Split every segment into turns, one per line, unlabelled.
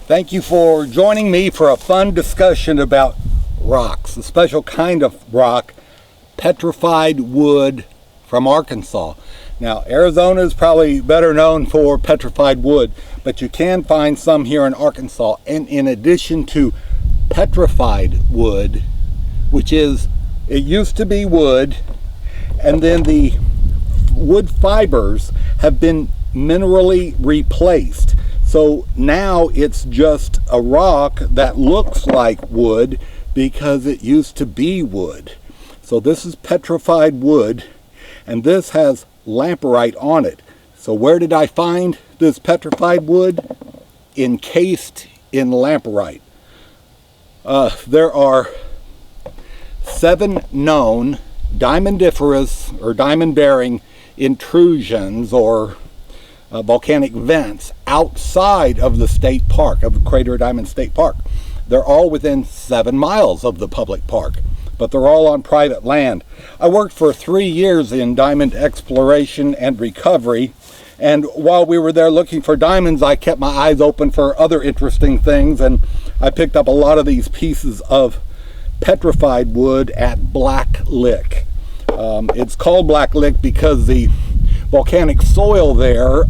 Thank you for joining me for a fun discussion about rocks, a special kind of rock, petrified wood from Arkansas. Now, Arizona is probably better known for petrified wood, but you can find some here in Arkansas. And in addition to petrified wood, it used to be wood, and then the wood fibers have been minerally replaced. So now it's just a rock that looks like wood because it used to be wood. So this is petrified wood, and this has Lamparite on it. So where did I find this petrified wood? Encased in Lamparite. There are 7 known diamondiferous or diamond-bearing intrusions or volcanic vents outside of the state park, of the Crater of Diamonds State Park. They're all within 7 miles of the public park, but they're all on private land. I worked for 3 years in diamond exploration and recovery, and while we were there looking for diamonds, I kept my eyes open for other interesting things, and I picked up a lot of these pieces of petrified wood at Black Lick. It's called Black Lick because the volcanic soil there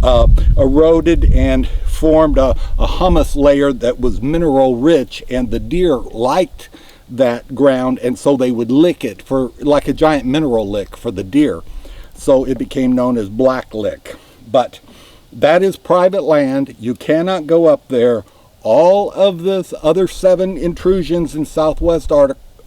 eroded and formed a humus layer that was mineral rich, and the deer liked that ground, and so they would lick it for like a giant mineral lick for the deer. So it became known as Black Lick. But that is private land. You cannot go up there. All of this other 7 intrusions in southwest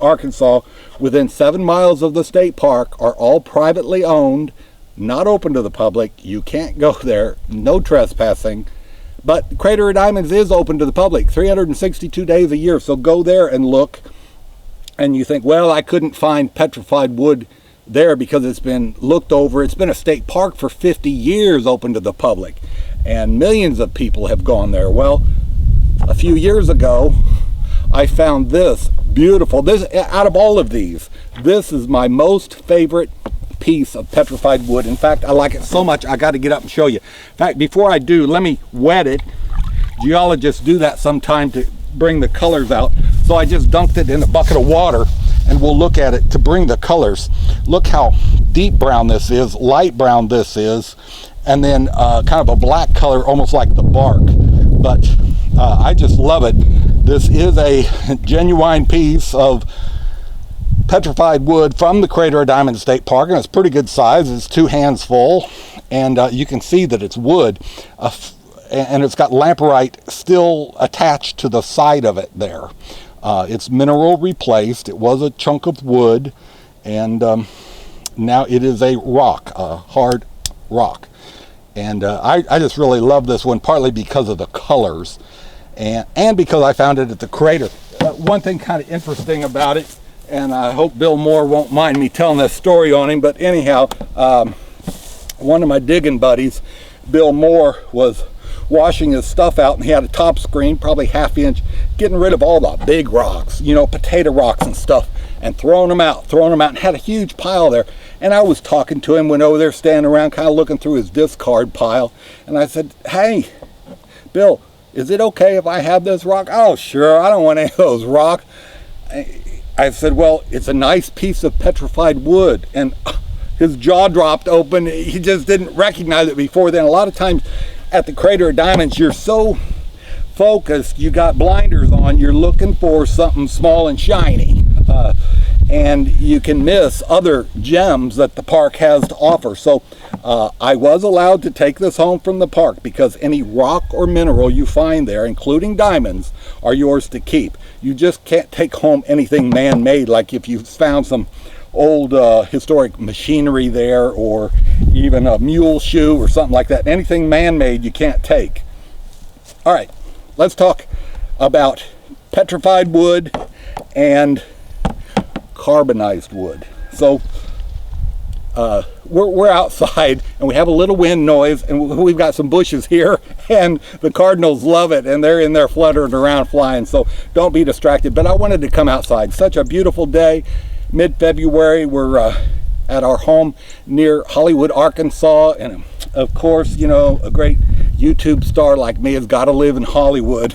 Arkansas within 7 miles of the state park are all privately owned, not open to the public. You can't go there, no trespassing. But the Crater of Diamonds is open to the public 362 days a year, so go there and look. And you think, well, I couldn't find petrified wood there because it's been looked over. It's been a state park for 50 years open to the public, and millions of people have gone there. Well, a few years ago, I found this beautiful. This, out of all of these, this is my most favorite piece of petrified wood. In fact, I like it so much I got to get up and show you. In fact, before I do, let me wet it. Geologists do that sometime to bring the colors out. So I just dunked it in a bucket of water, and we'll look at it to bring the colors. Look how deep brown this is, light brown this is, and then kind of a black color, almost like the bark. But I just love it. This is a genuine piece of petrified wood from the Crater of Diamonds State Park, and it's pretty good size. It's 2 hands full, and you can see that it's wood, and it's got Lamparite still attached to the side of it there. It's mineral replaced. It was a chunk of wood, and now it is a rock, a hard rock. And I just really love this one, partly because of the colors and because I found it at the crater. One thing kind of interesting about it, and I hope Bill Moore won't mind me telling this story on him, but anyhow, one of my digging buddies, Bill Moore, was washing his stuff out, and he had a top screen, probably 1/2 inch, getting rid of all the big rocks, you know, potato rocks and stuff, and throwing them out, and had a huge pile there. And I was talking to him, went over there, standing around, kind of looking through his discard pile, and I said, "Hey, Bill, is it okay if I have this rock?" "Oh, sure, I don't want any of those rocks." I said, "Well, it's a nice piece of petrified wood," and his jaw dropped open. He just didn't recognize it before then. A lot of times at the Crater of Diamonds, you're so focused, you got blinders on, you're looking for something small and shiny, and you can miss other gems that the park has to offer. So I was allowed to take this home from the park because any rock or mineral you find there, including diamonds, are yours to keep. You just can't take home anything man-made, like if you found some old historic machinery there, or even a mule shoe or something like that. Anything man-made you can't take. All right, let's talk about petrified wood and carbonized wood. So we're outside, and we have a little wind noise, and we've got some bushes here, and the cardinals love it, and they're in there fluttering around, flying, so don't be distracted. But I wanted to come outside. Such a beautiful day, mid-February. We're at our home near Hollywood, Arkansas, and of course, you know, a great YouTube star like me has got to live in Hollywood.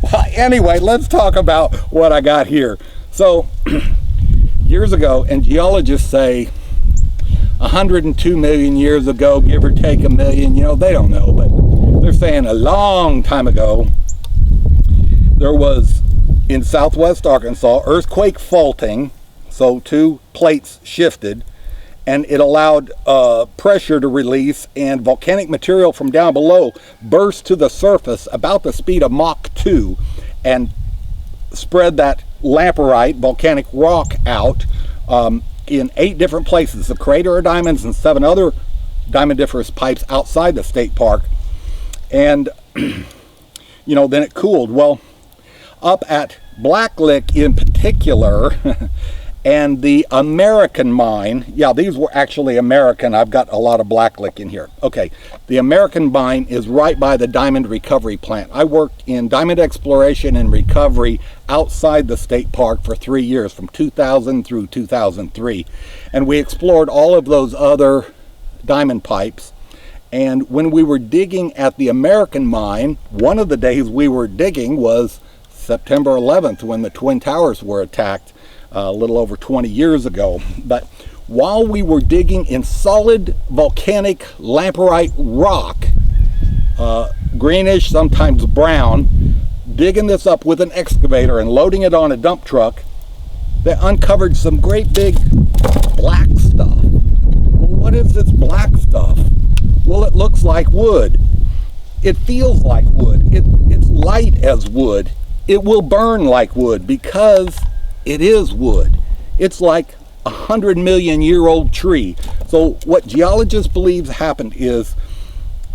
Well, anyway, let's talk about what I got here. So, years ago, and geologists say 102 million years ago, give or take a million, you know, they don't know, but they're saying a long time ago, there was, in southwest Arkansas, earthquake faulting, so two plates shifted, and it allowed pressure to release, and volcanic material from down below burst to the surface about the speed of Mach 2 and spread that Lamparite volcanic rock out in 8 different places, the crater of diamonds and 7 other diamondiferous pipes outside the state park. And you know, then it cooled. Well, up at Blacklick in particular, and the American mine, yeah, these were actually American. I've got a lot of Blacklick in here. Okay, the American mine is right by the diamond recovery plant. I worked in diamond exploration and recovery outside the state park for 3 years, from 2000 through 2003. And we explored all of those other diamond pipes. And when we were digging at the American mine, one of the days we were digging was September 11th, when the Twin Towers were attacked a little over 20 years ago. But while we were digging in solid volcanic Lamparite rock, greenish, sometimes brown, digging this up with an excavator and loading it on a dump truck, they uncovered some great big black stuff. Well, what is this black stuff? Well, it looks like wood. It feels like wood. It's light as wood. It will burn like wood because it is wood. It's like 100 million year old tree. So what geologists believe happened is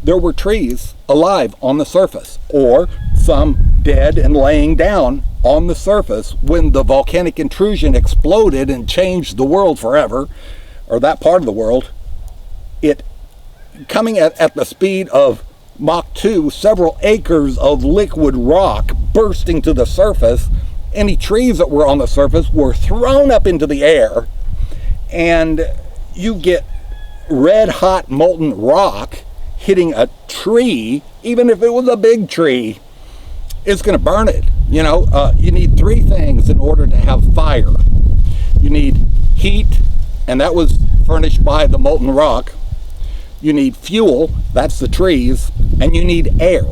there were trees alive on the surface, or some dead and laying down on the surface when the volcanic intrusion exploded and changed the world forever, or that part of the world. It coming at the speed of Mach 2, several acres of liquid rock bursting to the surface. Any trees that were on the surface were thrown up into the air, and you get red hot molten rock hitting a tree. Even if it was a big tree, it's going to burn it. You know, you need 3 things in order to have fire. You need heat, and that was furnished by the molten rock. You need fuel, that's the trees, and you need air,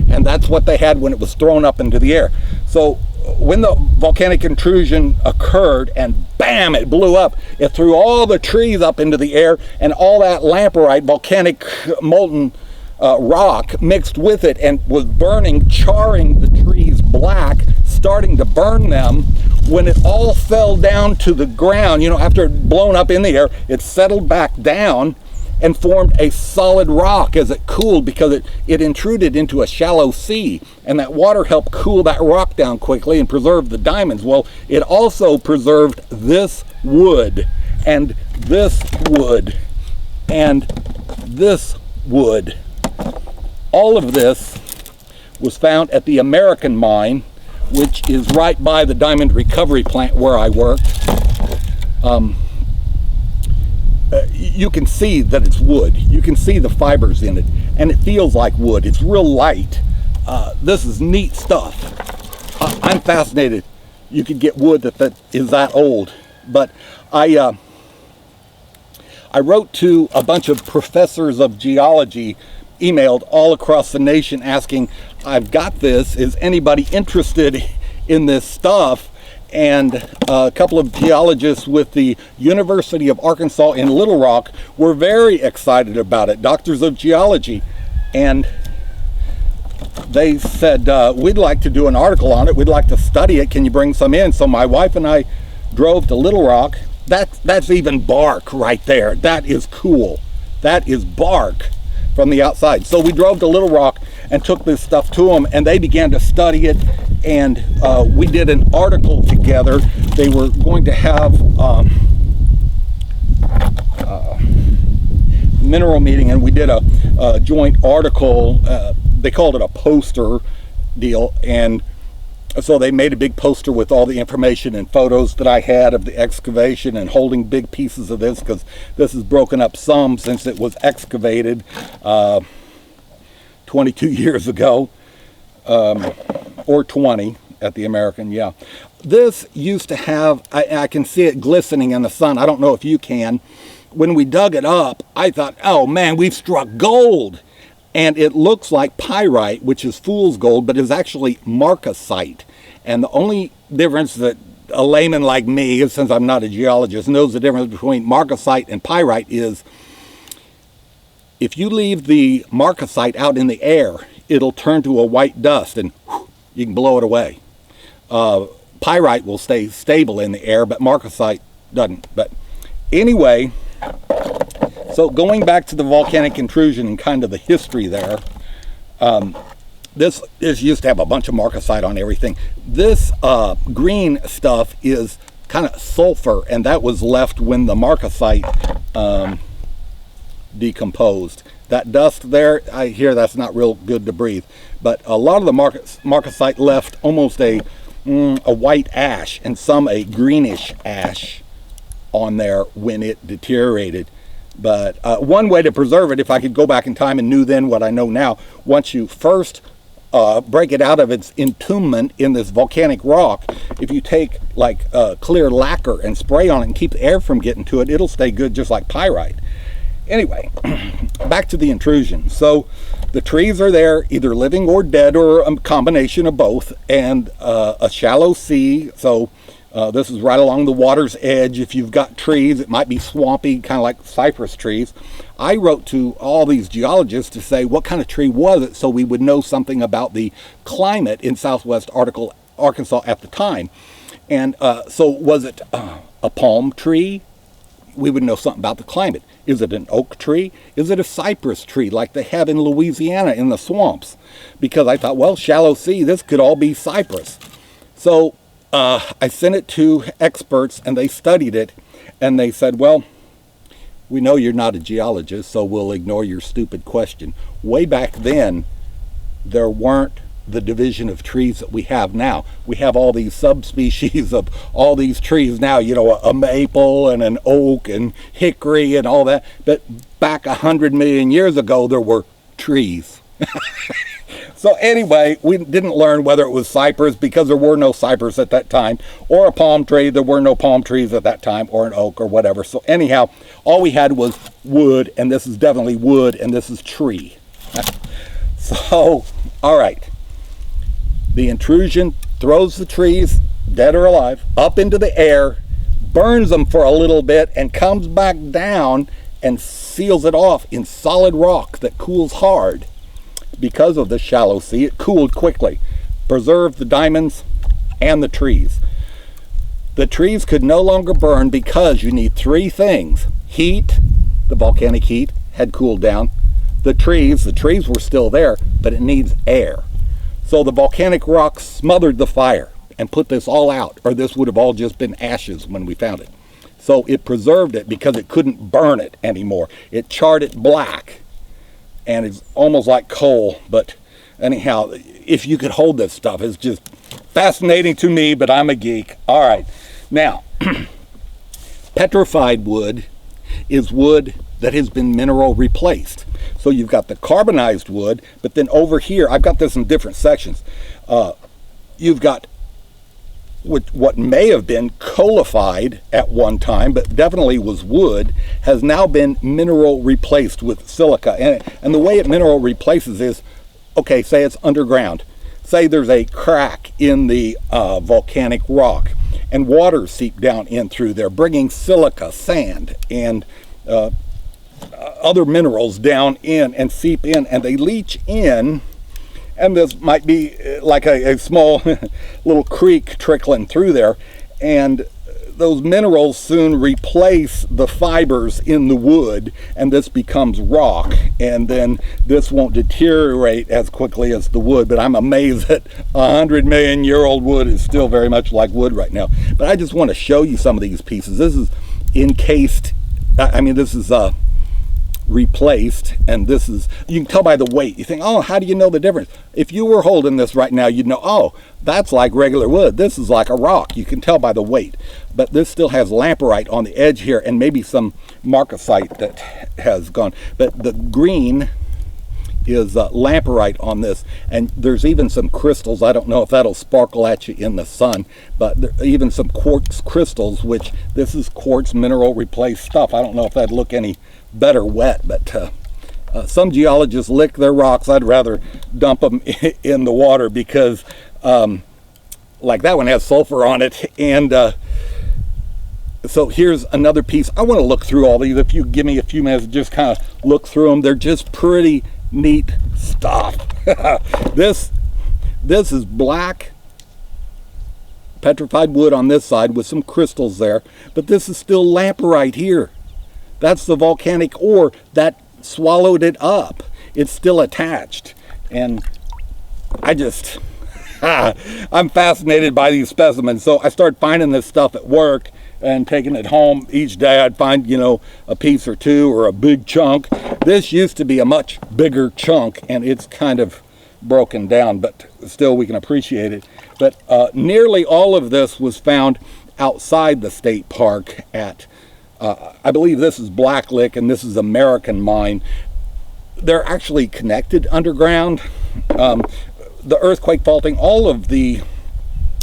and that's what they had when it was thrown up into the air. So when the volcanic intrusion occurred and bam, it blew up, it threw all the trees up into the air, and all that Lamparite volcanic molten rock mixed with it and was burning, charring the trees black, starting to burn them. When it all fell down to the ground, you know, after it blown up in the air, it settled back down and formed a solid rock as it cooled, because it intruded into a shallow sea, and that water helped cool that rock down quickly and preserve the diamonds. Well, it also preserved this wood, and this wood, and this wood. All of this was found at the American mine, which is right by the diamond recovery plant where I worked. You can see that it's wood. You can see the fibers in it, and it feels like wood. It's real light. This is neat stuff. I'm fascinated you could get wood that is that old. But I wrote to a bunch of professors of geology, emailed all across the nation asking, I've got this, is anybody interested in this stuff? And a couple of geologists with the University of Arkansas in Little Rock were very excited about it, doctors of geology. And they said, we'd like to do an article on it. We'd like to study it. Can you bring some in? So my wife and I drove to Little Rock. That's even bark right there. That is cool. That is bark from the outside. So we drove to Little Rock and took this stuff to them, and they began to study it, and we did an article together. They were going to have mineral meeting, and we did a joint article. They called it a poster deal, and So they made a big poster with all the information and photos that I had of the excavation, and holding big pieces of this, because this is broken up some since it was excavated 22 years ago, or 20 at the American, yeah. This used to have, I can see it glistening in the sun. I don't know if you can. When we dug it up, I thought, oh man, we've struck gold. And it looks like pyrite, which is fool's gold, but is actually marcasite. And the only difference that a layman like me, since I'm not a geologist, knows the difference between marcasite and pyrite is, if you leave the marcasite out in the air, it'll turn to a white dust and whew, you can blow it away. Pyrite will stay stable in the air, but marcasite doesn't. But anyway, so going back to the volcanic intrusion and kind of the history there, this used to have a bunch of marcasite on everything. This green stuff is kind of sulfur, and that was left when the marcasite decomposed. That dust there, I hear that's not real good to breathe, but a lot of the marcasite left almost a white ash, and some a greenish ash on there when it deteriorated. But one way to preserve it, if I could go back in time and knew then what I know now, once you first break it out of its entombment in this volcanic rock, if you take like clear lacquer and spray on it and keep the air from getting to it, it'll stay good just like pyrite. Anyway, back to the intrusion. So the trees are there, either living or dead, or a combination of both, and a shallow sea. So this is right along the water's edge. If you've got trees, it might be swampy, kind of like cypress trees. I wrote to all these geologists to say what kind of tree was it, so we would know something about the climate in southwest Arkansas at the time. And so was it a palm tree? We would know something about the climate. Is it an oak tree? Is it a cypress tree like they have in Louisiana in the swamps? Because I thought, well, shallow sea, this could all be cypress. So I sent it to experts, and they studied it, and they said, well, we know you're not a geologist, so we'll ignore your stupid question. Way back then, there weren't the division of trees that we have now. We have all these subspecies of all these trees now, you know, a maple and an oak and hickory and all that. But back 100 million years ago, there were trees. So anyway, we didn't learn whether it was cypress, because there were no cypress at that time, or a palm tree. There were no palm trees at that time, or an oak or whatever. So anyhow, all we had was wood, and this is definitely wood, and this is tree. So, all right. The intrusion throws the trees, dead or alive, up into the air, burns them for a little bit, and comes back down and seals it off in solid rock that cools hard. Because of the shallow sea, it cooled quickly, preserved the diamonds and the trees. The trees could no longer burn because you need three things. Heat, the volcanic heat had cooled down. The trees were still there, but it needs air. So the volcanic rock smothered the fire and put this all out, or this would have all just been ashes when we found it. So it preserved it because it couldn't burn it anymore. It charred it black, and it's almost like coal. But anyhow, if you could hold this stuff, it's just fascinating to me, but I'm a geek. All right, now, petrified wood is wood that has been mineral replaced. So you've got the carbonized wood, but then over here, I've got this in different sections. You've got what may have been coalified at one time, but definitely was wood, has now been mineral replaced with silica. And the way it mineral replaces is, okay, say it's underground. Say there's a crack in the volcanic rock, and water seep down in through there, bringing silica, sand, and other minerals down in and seep in, and they leach in. And this might be like a small little creek trickling through there, and those minerals soon replace the fibers in the wood, and this becomes rock, and then this won't deteriorate as quickly as the wood. But I'm amazed that 100 million year old wood is still very much like wood right now. But I just want to show you some of these pieces. This is encased, I mean, this is replaced, and this is, you can tell by the weight. You think, oh, how do you know the difference? If you were holding this right now, you'd know, oh, that's like regular wood. This is like a rock. You can tell by the weight. But this still has lamparite on the edge here, and maybe some marcasite that has gone. But the green is lamparite on this, and there's even some crystals. I don't know if that'll sparkle at you in the sun, but even some quartz crystals, which this is quartz mineral replaced stuff. I don't know if that'd look any better wet, but some geologists lick their rocks. I'd rather dump them in the water because like that one has sulfur on it. And so here's another piece. I want to look through all these. If you give me a few minutes, just kind of look through them. They're just pretty neat stuff. This is black petrified wood on this side with some crystals there, but this is still lamparite here. That's the volcanic ore that swallowed it up. It's still attached, and I just I'm fascinated by these specimens. So I started finding this stuff at work and taking it home each day. I'd find, you know, a piece or two or a big chunk. This used to be a much bigger chunk, and it's kind of broken down, but still we can appreciate it. But nearly all of this was found outside the state park at, I believe this is Blacklick and this is American Mine. They're actually connected underground. The earthquake faulting, all of the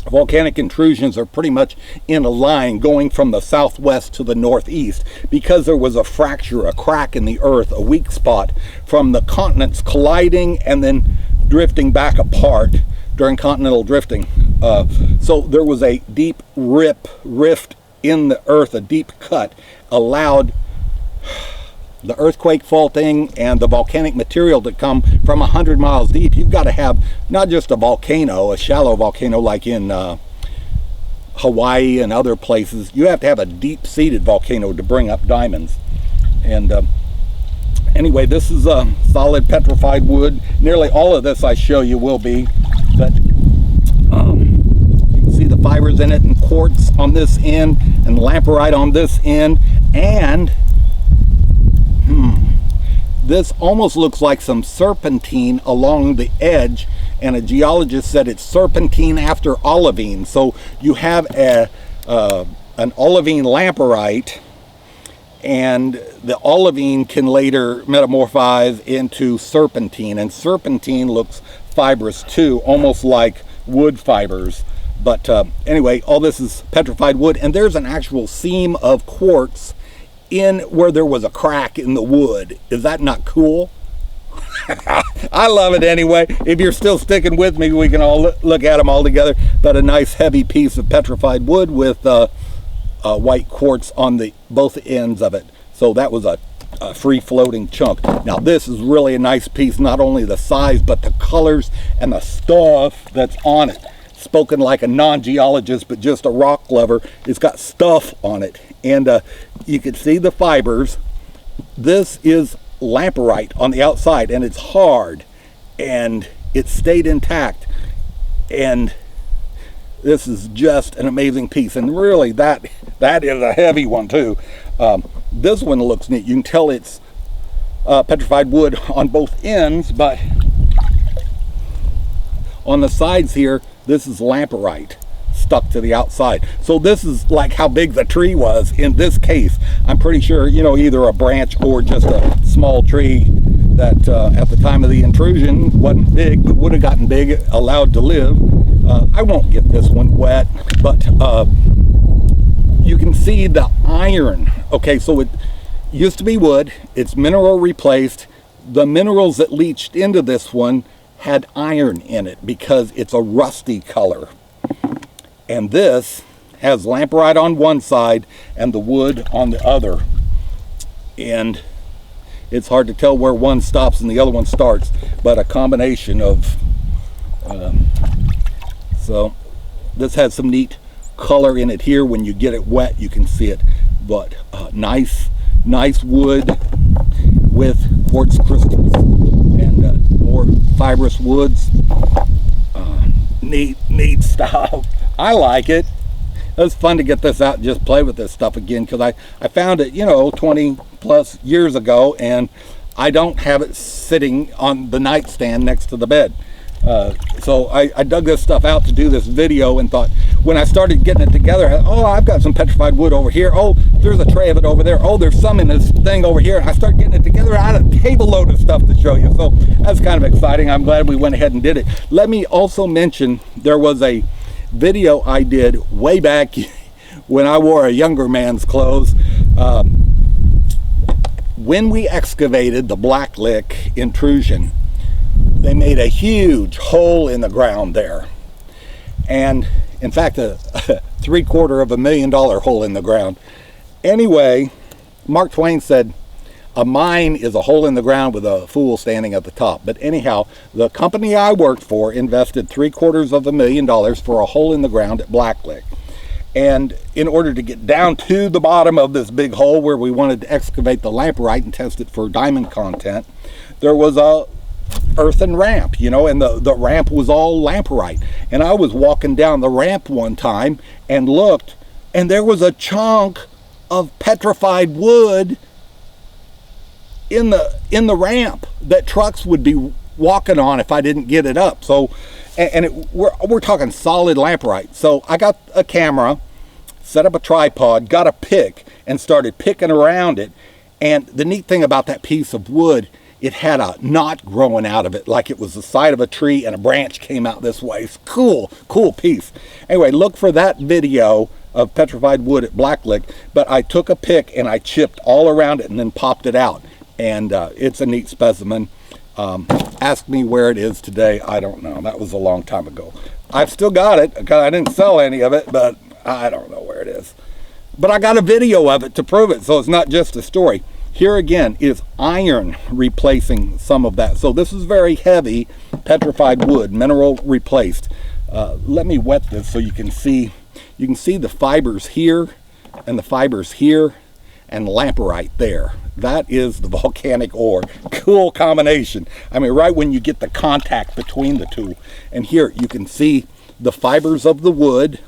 volcanic intrusions are pretty much in a line going from the southwest to the northeast because there was a fracture, a crack in the earth, a weak spot from the continents colliding and then drifting back apart during continental drifting. So there was a deep rift in the earth, a deep cut, allowed the earthquake faulting and the volcanic material to come from 100 miles deep. You've got to have not just a volcano, a shallow volcano like in Hawaii and other places. You have to have a deep-seated volcano to bring up diamonds. And anyway, this is a solid petrified wood. Nearly all of this I show you will be, but you can see the fibers in it, and quartz on this end, and lamparite on this end, and this almost looks like some serpentine along the edge, and a geologist said it's serpentine after olivine. So you have an olivine lamparite, and the olivine can later metamorphose into serpentine, and serpentine looks fibrous too, almost like wood fibers. But anyway, all this is petrified wood, and there's an actual seam of quartz in where there was a crack in the wood. Is that not cool? I love it anyway. If you're still sticking with me, we can all look at them all together. But a nice heavy piece of petrified wood with white quartz on the both ends of it. So that was a free floating chunk. Now this is really a nice piece, not only the size, but the colors and the stuff that's on it. Spoken like a non-geologist, but just a rock lover. It's got stuff on it, and you can see the fibers. This is lamparite on the outside, and it's hard, and it stayed intact, and this is just an amazing piece. And really, that is a heavy one too. This one looks neat. You can tell it's petrified wood on both ends, but on the sides here, this is lamparite stuck to the outside. So this is like how big the tree was in this case. I'm pretty sure, you know, either a branch or just a small tree that at the time of the intrusion wasn't big, but would have gotten big, allowed to live. I won't get this one wet, but you can see the iron. Okay, so it used to be wood. It's mineral replaced. The minerals that leached into this one had iron in it because it's a rusty color. And this has lamparite on one side and the wood on the other. And it's hard to tell where one stops and the other one starts, but a combination of, so this has some neat color in it here. When you get it wet, you can see it, but nice wood with quartz crystals and more fibrous woods. Neat stuff. I like it. It was fun to get this out and just play with this stuff again, because I found it, you know, 20, plus years ago, and I don't have it sitting on the nightstand next to the bed. So I dug this stuff out to do this video and thought, when I started getting it together, oh, I've got some petrified wood over here. Oh, there's a tray of it over there. Oh, there's some in this thing over here. And I started getting it together. I had a table load of stuff to show you. So that's kind of exciting. I'm glad we went ahead and did it. Let me also mention there was a video I did way back when I wore a younger man's clothes. When we excavated the Blacklick intrusion, they made a huge hole in the ground there. And in fact, a $750,000 hole in the ground. Anyway, Mark Twain said, a mine is a hole in the ground with a fool standing at the top. But anyhow, the company I worked for invested $750,000 for a hole in the ground at Blacklick. And in order to get down to the bottom of this big hole where we wanted to excavate the Lamparite and test it for diamond content, there was a earthen ramp, you know, and the ramp was all Lamparite. And I was walking down the ramp one time and looked, and there was a chunk of petrified wood in the ramp that trucks would be walking on if I didn't get it up. So, and we're talking solid Lamparite. So I got a camera, set up a tripod, got a pick, and started picking around it. And the neat thing about that piece of wood, it had a knot growing out of it, like it was the side of a tree and a branch came out this way. It's cool piece. Anyway, look for that video of petrified wood at Blacklick. But I took a pick and I chipped all around it and then popped it out. And it's a neat specimen. Ask me where it is today. I don't know. That was a long time ago. I've still got it because I didn't sell any of it, but I don't know where it is. But I got a video of it to prove it, so it's not just a story. Here again is iron replacing some of that. So this is very heavy petrified wood, mineral replaced. Let me wet this so you can see the fibers here and the fibers here and Lamparite there. That is the volcanic ore. Cool combination. I mean, right when you get the contact between the two. And here you can see the fibers of the wood,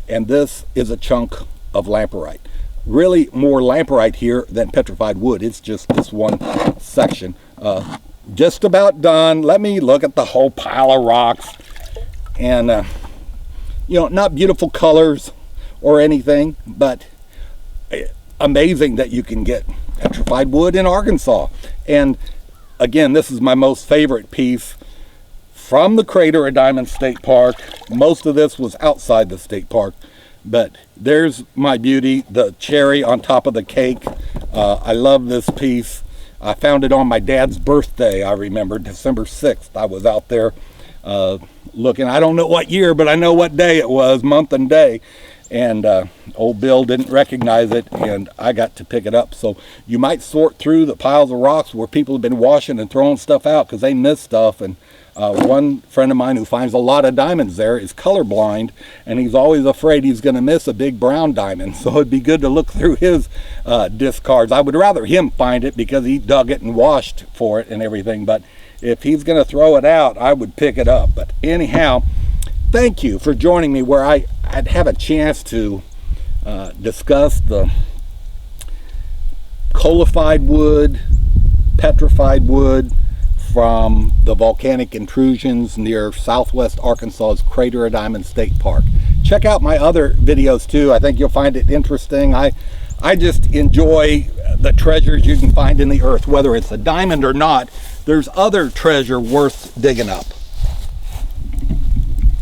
and this is a chunk of Lamparite. Really more Lamparite here than petrified wood. It's just this one section. Just about done. Let me look at the whole pile of rocks. And, you know, not beautiful colors or anything, but amazing that you can get petrified wood in Arkansas. And again, this is my most favorite piece from the crater at Diamond State Park. Most of this was outside the state park, but there's my beauty, the cherry on top of the cake. I love this piece. I found it on my dad's birthday. I remember December 6th. I was out there looking. I don't know what year, but I know what day it was, month and day. And old Bill didn't recognize it, and I got to pick it up. So you might sort through the piles of rocks where people have been washing and throwing stuff out because they miss stuff. And one friend of mine who finds a lot of diamonds there is colorblind, and he's always afraid he's going to miss a big brown diamond. So it'd be good to look through his discards. I would rather him find it because he dug it and washed for it and everything. But if he's going to throw it out, I would pick it up. But anyhow, thank you for joining me where I'd have a chance to discuss the coalified wood, petrified wood from the volcanic intrusions near southwest Arkansas's Crater of Diamond State Park. Check out my other videos too. I think you'll find it interesting. I just enjoy the treasures you can find in the earth, whether it's a diamond or not. There's other treasure worth digging up.